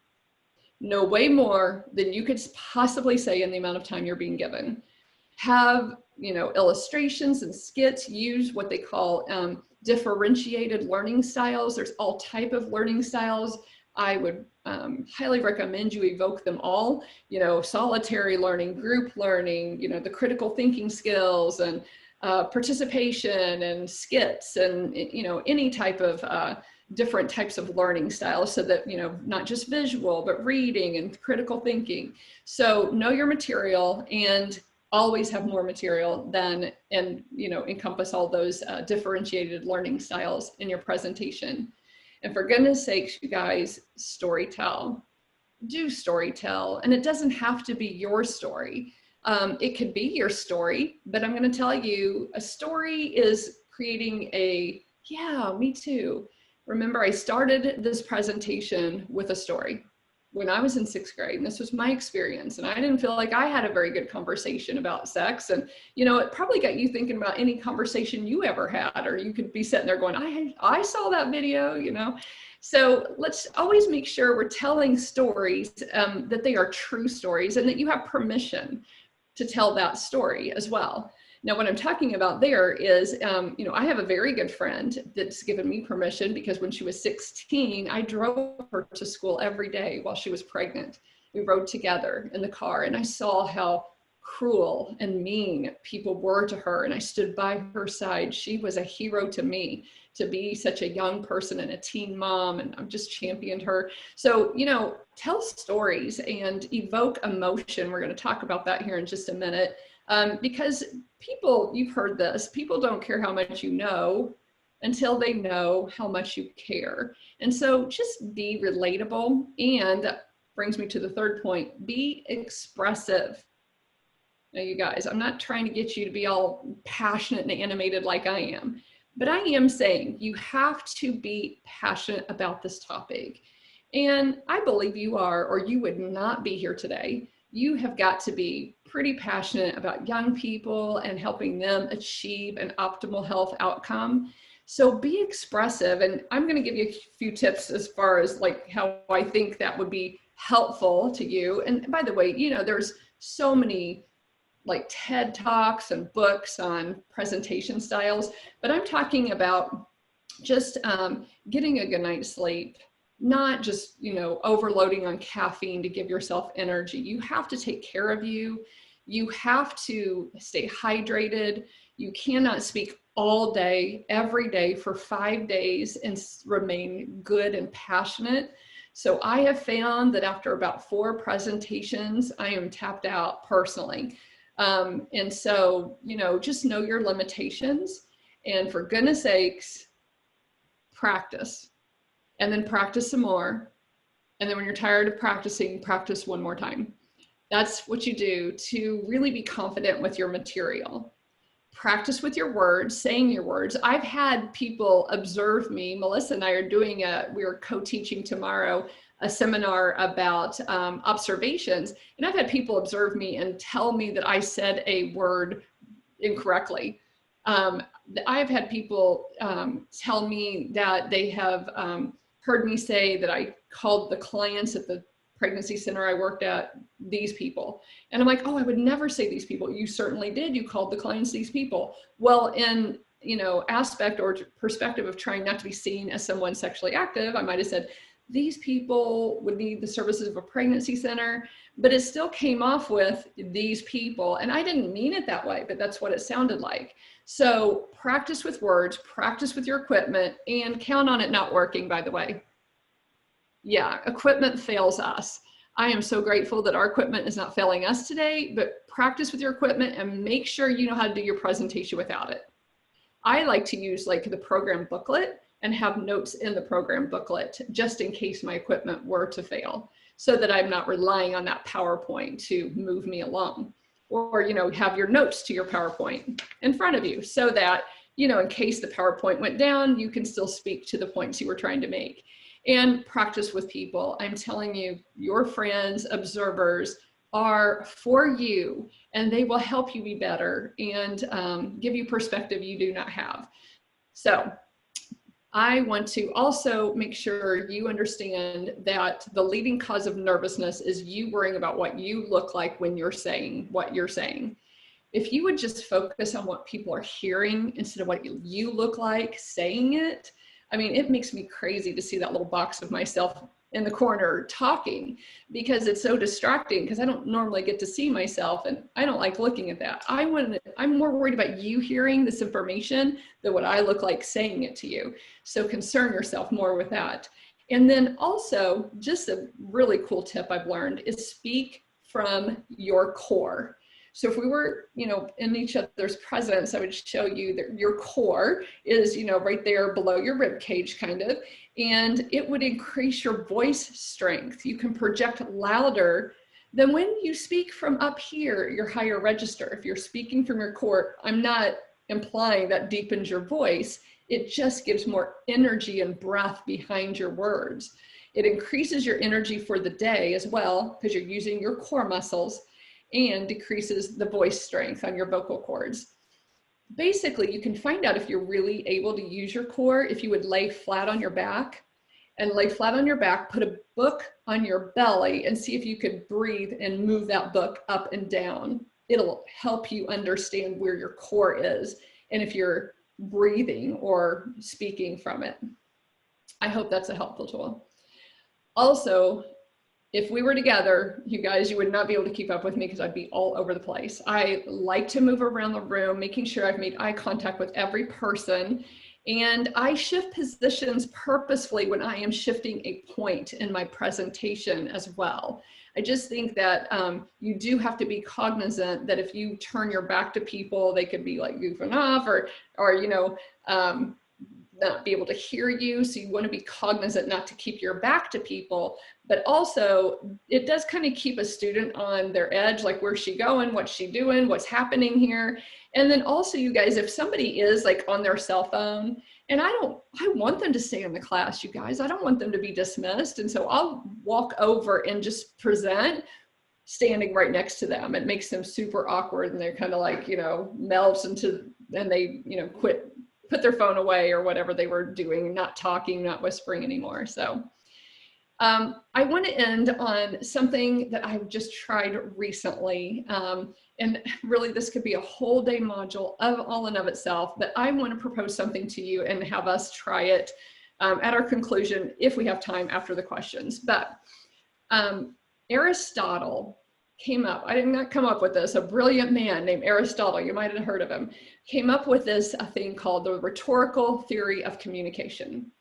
Know way more than you could possibly say in the amount of time you're being given. Have, illustrations and skits. Use what they call differentiated learning styles. There's all type of learning styles. I would highly recommend you evoke them all, solitary learning, group learning, the critical thinking skills and participation and skits and, any type of different types of learning styles so that, not just visual, but reading and critical thinking. So know your material and always have more material than, and, encompass all those differentiated learning styles in your presentation. And for goodness sakes, you guys, storytell. Do storytell. And it doesn't have to be your story. It could be your story, but I'm going to tell you, a story is creating yeah, me too. Remember, I started this presentation with a story when I was in 6th grade, and this was my experience, and I didn't feel like I had a very good conversation about sex. And, it probably got you thinking about any conversation you ever had, or you could be sitting there going, I saw that video, So let's always make sure we're telling stories, that they are true stories and that you have permission to tell that story as well. Now, what I'm talking about there is, I have a very good friend that's given me permission because when she was 16, I drove her to school every day while she was pregnant. We rode together in the car and I saw how cruel and mean people were to her. And I stood by her side. She was a hero to me to be such a young person and a teen mom. And I've just championed her. So, tell stories and evoke emotion. We're going to talk about that here in just a minute. Because people, you've heard this, people don't care how much you know until they know how much you care. And so just be relatable. And that brings me to the third point, be expressive. Now, you guys, I'm not trying to get you to be all passionate and animated like I am, but I am saying you have to be passionate about this topic. And I believe you are, or you would not be here today. You have got to be pretty passionate about young people and helping them achieve an optimal health outcome. So be expressive. And I'm going to give you a few tips as far as like how I think that would be helpful to you. And by the way, there's so many like TED Talks and books on presentation styles, but I'm talking about just getting a good night's sleep, not just, overloading on caffeine to give yourself energy. You have to take care of you. You have to stay hydrated. You cannot speak all day, every day for 5 days and remain good and passionate. So I have found that after about 4 presentations, I am tapped out personally. And so, just know your limitations and for goodness sakes, practice. And then practice some more. And then when you're tired of practicing, practice one more time. That's what you do to really be confident with your material. Practice with your words, saying your words. I've had people observe me. Melissa and I are doing we are co-teaching tomorrow a seminar about observations. And I've had people observe me and tell me that I said a word incorrectly. I've had people tell me that they have heard me say that I called the clients at the pregnancy center I worked at these people. And I'm like, oh, I would never say these people. You certainly did. You called the clients these people. Well, in, you know, aspect or perspective of trying not to be seen as someone sexually active, I might have said, these people would need the services of a pregnancy center, but it still came off with these people. And I didn't mean it that way, but that's what it sounded like. So practice with words, practice with your equipment, and count on it not working, by the way. Yeah, equipment fails us. I am so grateful that our equipment is not failing us today, but practice with your equipment and make sure you know how to do your presentation without it. I like to use like the program booklet and have notes in the program booklet just in case my equipment were to fail, so that I'm not relying on that PowerPoint to move me along. Or, you know, have your notes to your PowerPoint in front of you so that, you know, in case the PowerPoint went down, you can still speak to the points you were trying to make. And practice with people. I'm telling you, your friends, observers are for you, and they will help you be better and give you perspective you do not have. So I want to also make sure you understand that the leading cause of nervousness is you worrying about what you look like when you're saying what you're saying. If you would just focus on what people are hearing instead of what you look like saying it, I mean, it makes me crazy to see that little box of myself in the corner talking, because it's so distracting, because I don't normally get to see myself and I don't like looking at that. I'm more worried about you hearing this information than what I look like saying it to you. So concern yourself more with that. And then also, just a really cool tip I've learned is speak from your core. So if we were, you know, in each other's presence, I would show you that your core is, you know, right there below your rib cage kind of, and it would increase your voice strength. You can project louder than when you speak from up here, your higher register. If you're speaking from your core, I'm not implying that deepens your voice. It just gives more energy and breath behind your words. It increases your energy for the day as well, because you're using your core muscles, and decreases the voice strength on your vocal cords. Basically, you can find out if you're really able to use your core if you would lay flat on your back, and lay flat on your back, put a book on your belly, and see if you could breathe and move that book up and down. It'll help you understand where your core is and if you're breathing or speaking from it. I hope that's a helpful tool. Also, if we were together, you guys, you would not be able to keep up with me because I'd be all over the place. I like to move around the room, making sure I've made eye contact with every person. And I shift positions purposefully when I am shifting a point in my presentation as well. I just think that you do have to be cognizant that if you turn your back to people, they could be like goofing off or you know, not be able to hear you. So you want to be cognizant not to keep your back to people, but also it does kind of keep a student on their edge, like where's she going, what's she doing, what's happening here. And then also, you guys, if somebody is like on their cell phone, and I want them to stay in the class, you guys, I don't want them to be dismissed. And so I'll walk over and just present standing right next to them. It makes them super awkward, and they're kind of like, you know, melts into, and they, you know, put their phone away or whatever they were doing, not talking, not whispering anymore. So I want to end on something that I've just tried recently. And really, this could be a whole day module all in of itself, but I want to propose something to you and have us try it at our conclusion if we have time after the questions. But Aristotle came up, I did not come up with this, a brilliant man named Aristotle, you might have heard of him, came up with a thing called the rhetorical theory of communication.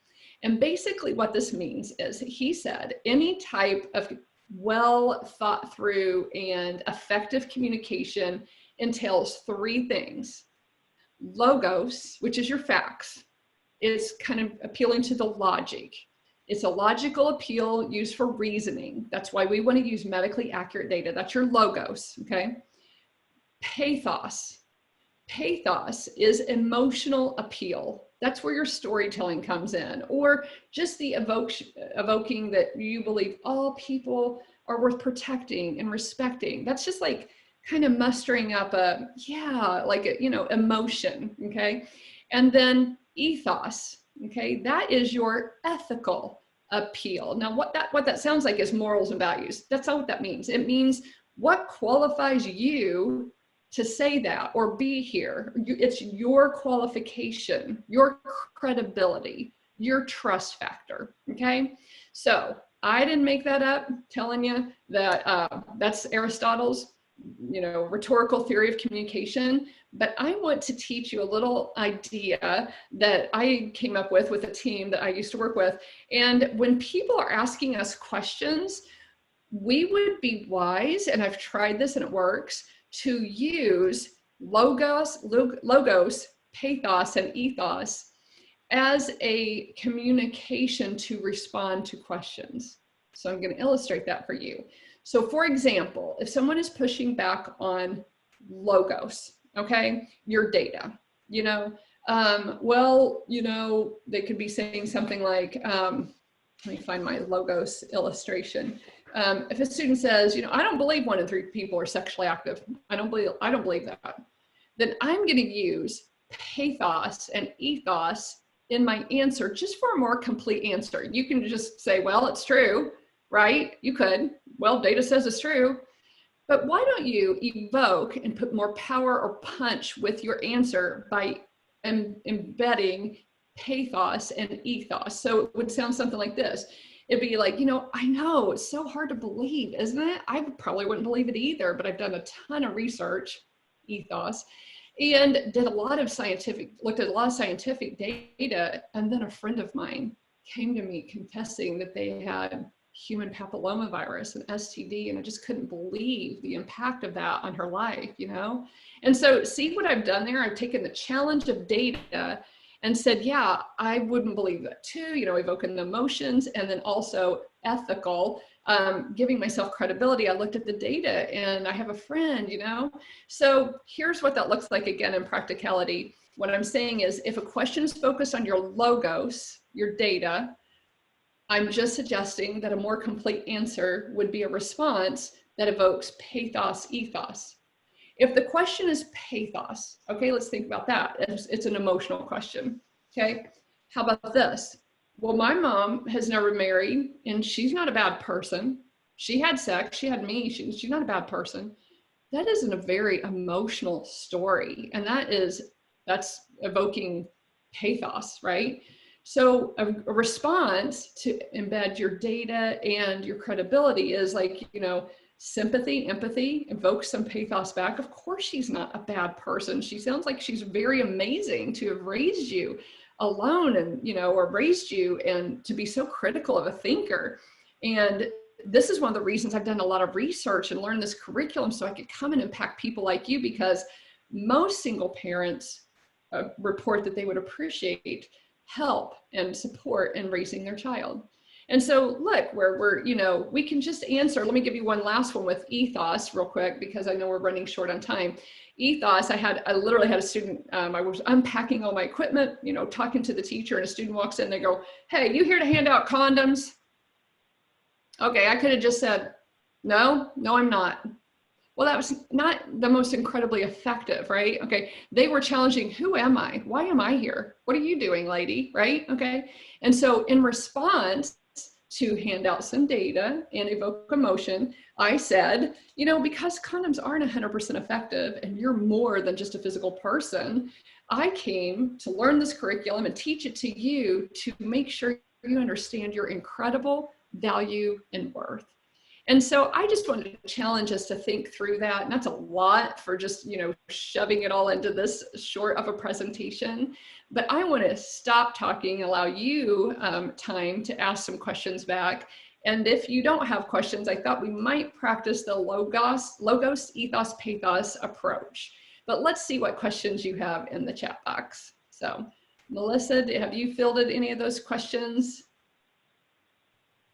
And basically what this means is, he said, any type of well thought through and effective communication entails three things. Logos, which is your facts, is kind of appealing to the logic. It's a logical appeal used for reasoning. That's why we want to use medically accurate data. That's your logos, okay? Pathos. Pathos is emotional appeal. That's where your storytelling comes in, or just the evoking that you believe all people are worth protecting and respecting. That's just like kind of mustering up a, yeah, like a, you know, emotion, okay? And then ethos, okay? That is your ethical appeal. Now, what that sounds like is morals and values. That's not what that means. It means what qualifies you to say that or be here. It's your qualification, your credibility, your trust factor, okay? So I didn't make that up, telling you that that's Aristotle's, you know, rhetorical theory of communication. But I want to teach you a little idea that I came up with a team that I used to work with. And when people are asking us questions, we would be wise, and I've tried this and it works, to use logos, pathos, and ethos as a communication to respond to questions. So I'm going to illustrate that for you. So for example, if someone is pushing back on logos, okay, your data, you know, well, you know, they could be saying something like, let me find my logos illustration. If a student says, you know, I don't believe 1 in 3 people are sexually active. I don't believe that. Then I'm going to use pathos and ethos in my answer just for a more complete answer. You can just say, well, it's true, right? You could, well, data says it's true. But why don't you evoke and put more power or punch with your answer by embedding pathos and ethos? So it would sound something like this. It'd be like, you know, I know it's so hard to believe, isn't it? I probably wouldn't believe it either, but I've done a ton of research, ethos, and looked at a lot of scientific data. And then a friend of mine came to me confessing that they had human papillomavirus, an STD, and I just couldn't believe the impact of that on her life, you know? And so see what I've done there? I've taken the challenge of data and said, yeah, I wouldn't believe that too, you know, evoking the emotions, and then also ethical, giving myself credibility. I looked at the data and I have a friend, you know? So here's what that looks like again in practicality. What I'm saying is if a question is focused on your logos, your data, I'm just suggesting that a more complete answer would be a response that evokes pathos, ethos. If the question is pathos, okay, let's think about that. It's an emotional question, okay? How about this? Well, my mom has never married and she's not a bad person. She had sex, she had me, she's not a bad person. That isn't a very emotional story. And that's evoking pathos, right? So a response to embed your data and your credibility is like, you know, sympathy, empathy, evoke some pathos back. Of course, she's not a bad person. She sounds like she's very amazing to have raised you alone and, you know, or raised you and to be so critical of a thinker. And this is one of the reasons I've done a lot of research and learned this curriculum so I could come and impact people like you, because most single parents report that they would appreciate help and support in raising their child. And so look, where we're, you know, we can just answer. Let me give you one last one with ethos real quick, because I know we're running short on time. Ethos, I literally had a student, I was unpacking all my equipment, you know, talking to the teacher, and a student walks in, they go, hey, you here to hand out condoms? Okay, I could have just said, no, I'm not. Well, that was not the most incredibly effective, right? Okay, they were challenging, who am I? Why am I here? What are you doing, lady, right? Okay, and so in response to hand out some data and evoke emotion, I said, you know, because condoms aren't 100% effective and you're more than just a physical person, I came to learn this curriculum and teach it to you to make sure you understand your incredible value and worth. And so I just wanted to challenge us to think through that. And that's a lot for just, you know, shoving it all into this short of a presentation. But I want to stop talking, allow you time to ask some questions back. And if you don't have questions, I thought we might practice the logos, ethos, pathos approach. But let's see what questions you have in the chat box. So Melissa, have you fielded any of those questions?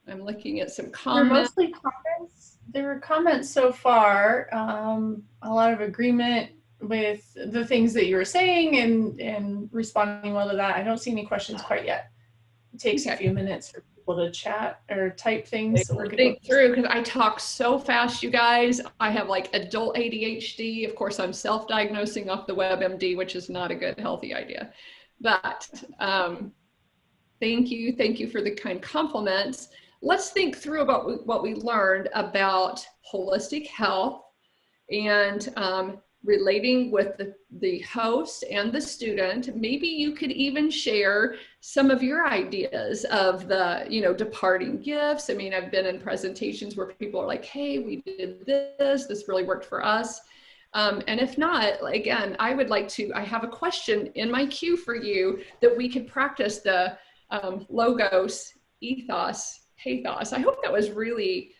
I'm looking at some comments. They're mostly comments. There were comments so far, a lot of agreement with the things that you were saying and responding well to that. I don't see any questions quite yet. It takes a few minutes for people able to chat or type things. So think through, because I talk so fast, you guys. I have like adult ADHD. Of course, I'm self-diagnosing off the WebMD, which is not a good, healthy idea. But thank you for the kind compliments. Let's think through about what we learned about holistic health and relating with the host and the student. Maybe you could even share some of your ideas of the, departing gifts. I mean, I've been in presentations where people are like, hey, we did this really worked for us. And if not, again, I have a question in my queue for you that we could practice the logos, ethos, pathos. I hope that was really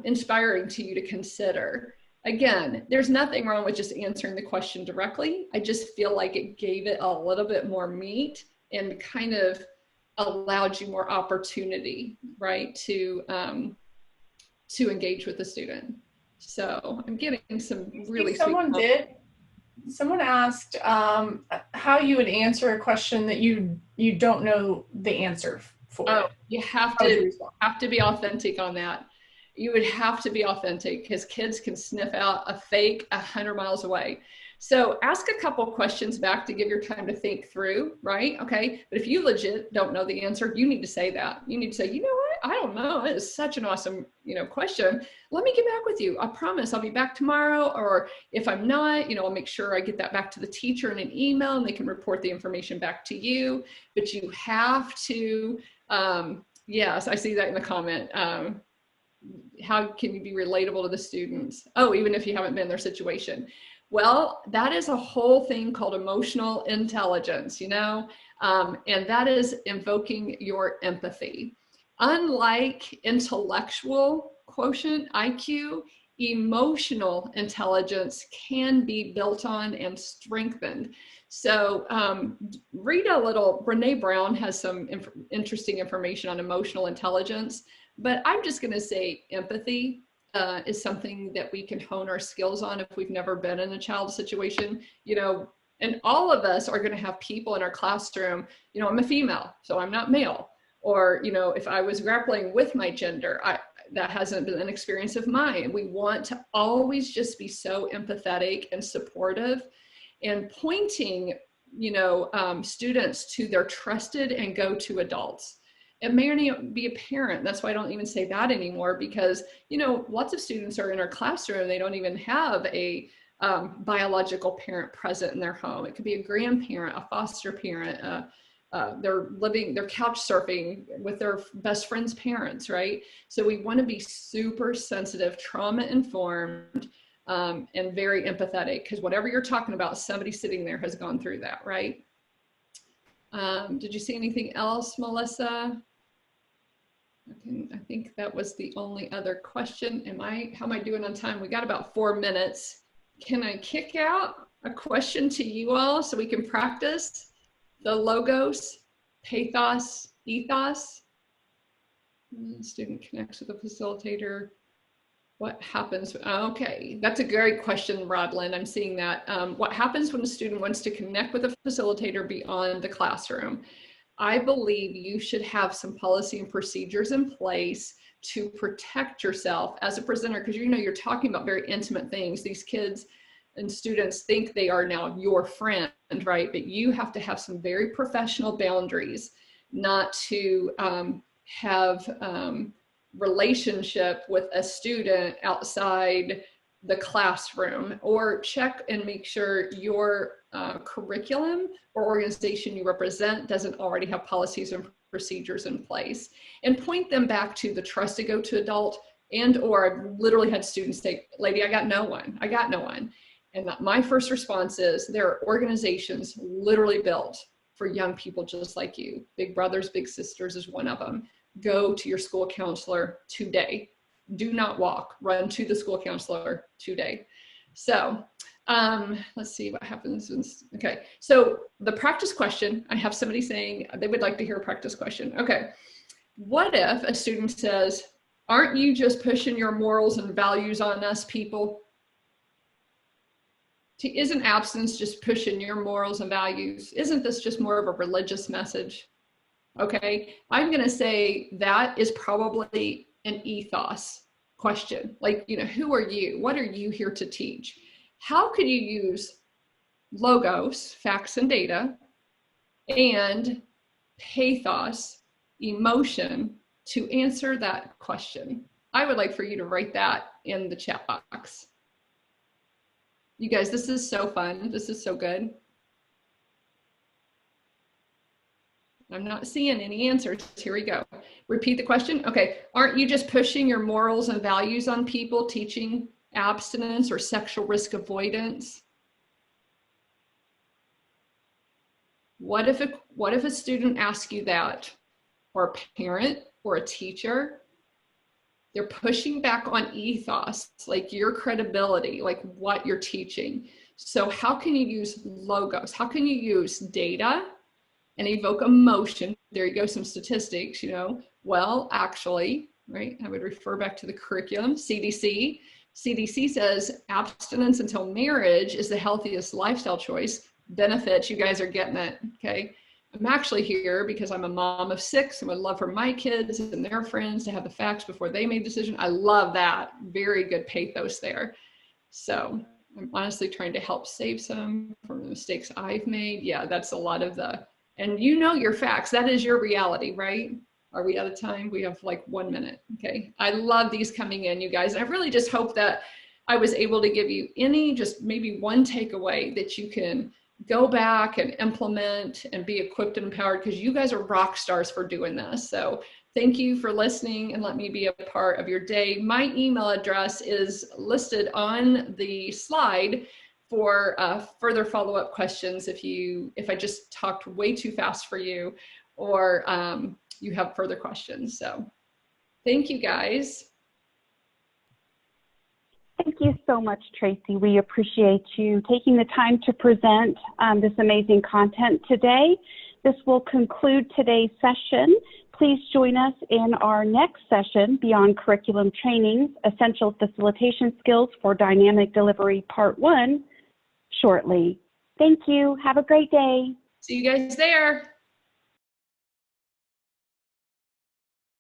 inspiring to you to consider. Again, there's nothing wrong with just answering the question directly. I just feel like it gave it a little bit more meat and kind of allowed you more opportunity, right, to engage with the student. So I'm getting some really Someone asked how you would answer a question that you don't know the answer for. Oh, you have to be authentic on that. You would have to be authentic because kids can sniff out a fake 100 miles away. So ask a couple questions back to give your time to think through, right? Okay. But if you legit don't know the answer, you need to say that. You need to say, you know what? I don't know. It is such an awesome, question. Let me get back with you. I promise I'll be back tomorrow. Or if I'm not, I'll make sure I get that back to the teacher in an email and they can report the information back to you. But you have to, yes, I see that in the comment. How can you be relatable to the students? Oh, even if you haven't been in their situation. Well, that is a whole thing called emotional intelligence, and that is invoking your empathy. Unlike intellectual quotient, IQ, emotional intelligence can be built on and strengthened. So read a little, Brene Brown has some interesting information on emotional intelligence. But I'm just going to say empathy is something that we can hone our skills on if we've never been in a child situation, and all of us are going to have people in our classroom, I'm a female, so I'm not male. Or, if I was grappling with my gender, that hasn't been an experience of mine. We want to always just be so empathetic and supportive and pointing, students to their trusted and go-to adults. It may not be a parent. That's why I don't even say that anymore, because, lots of students are in our classroom. They don't even have a biological parent present in their home. It could be a grandparent, a foster parent. They're couch surfing with their best friend's parents, right? So we want to be super sensitive, trauma informed, and very empathetic, because whatever you're talking about, somebody sitting there has gone through that, right? Did you see anything else, Melissa? I think that was the only other question. How am I doing on time? We got about 4 minutes. Can I kick out a question to you all so we can practice the logos, pathos, ethos? The student connects with the facilitator. What happens? Okay, that's a great question, Rodlin. I'm seeing that. What happens when a student wants to connect with a facilitator beyond the classroom? I believe you should have some policy and procedures in place to protect yourself as a presenter, because you're talking about very intimate things. These kids and students think they are now your friend, right? But you have to have some very professional boundaries, not to have relationship with a student outside the classroom, or check and make sure your curriculum or organization you represent doesn't already have policies and procedures in place, and point them back to the trusted go-to adult. Or I've literally had students say, lady, I got no one. And my first response is, there are organizations literally built for young people just like you. Big Brothers Big Sisters is one of them. Go to your school counselor today. Do not walk, run to the school counselor today. So let's see what happens. Okay, so the practice question, I have somebody saying they would like to hear a practice question. Okay, what if a student says, aren't you just pushing your morals and values on us people? Isn't absence just pushing your morals and values? Isn't this just more of a religious message? Okay, I'm going to say that is probably an ethos question. Like, you know, who are you? What are you here to teach? How could you use logos, facts and data, and pathos, emotion, to answer that question? I would like for you to write that in the chat box. You guys, this is so fun. This is so good. I'm not seeing any answers. Here we go. Repeat the question. Okay. Aren't you just pushing your morals and values on people, teaching abstinence or sexual risk avoidance? What if a student asks you that, or a parent or a teacher? They're pushing back on ethos, like your credibility, like what you're teaching. So how can you use logos? How can you use data and evoke emotion? There you go, some statistics, you know. Well, actually, right, I would refer back to the curriculum, CDC. CDC says abstinence until marriage is the healthiest lifestyle choice. Benefits, you guys are getting it, okay? I'm actually here because I'm a mom of 6 and would love for my kids and their friends to have the facts before they made a decision. I love that. Very good pathos there. So I'm honestly trying to help save some from the mistakes I've made. Yeah, that's a lot of the, and you know your facts. That is your reality, right? Are we out of time? We have like 1 minute. Okay. I love these coming in, you guys. I really just hope that I was able to give you any, just maybe one takeaway that you can go back and implement and be equipped and empowered, because you guys are rock stars for doing this. So thank you for listening and let me be a part of your day. My email address is listed on the slide for further follow-up questions if I just talked way too fast for you, or you have further questions. So thank you guys. Thank you so much, Tracy. We appreciate you taking the time to present this amazing content today. This will conclude today's session. Please join us in our next session, Beyond Curriculum Trainings, Essential Facilitation Skills for Dynamic Delivery, Part 1, shortly. Thank you. Have a great day. See you guys there.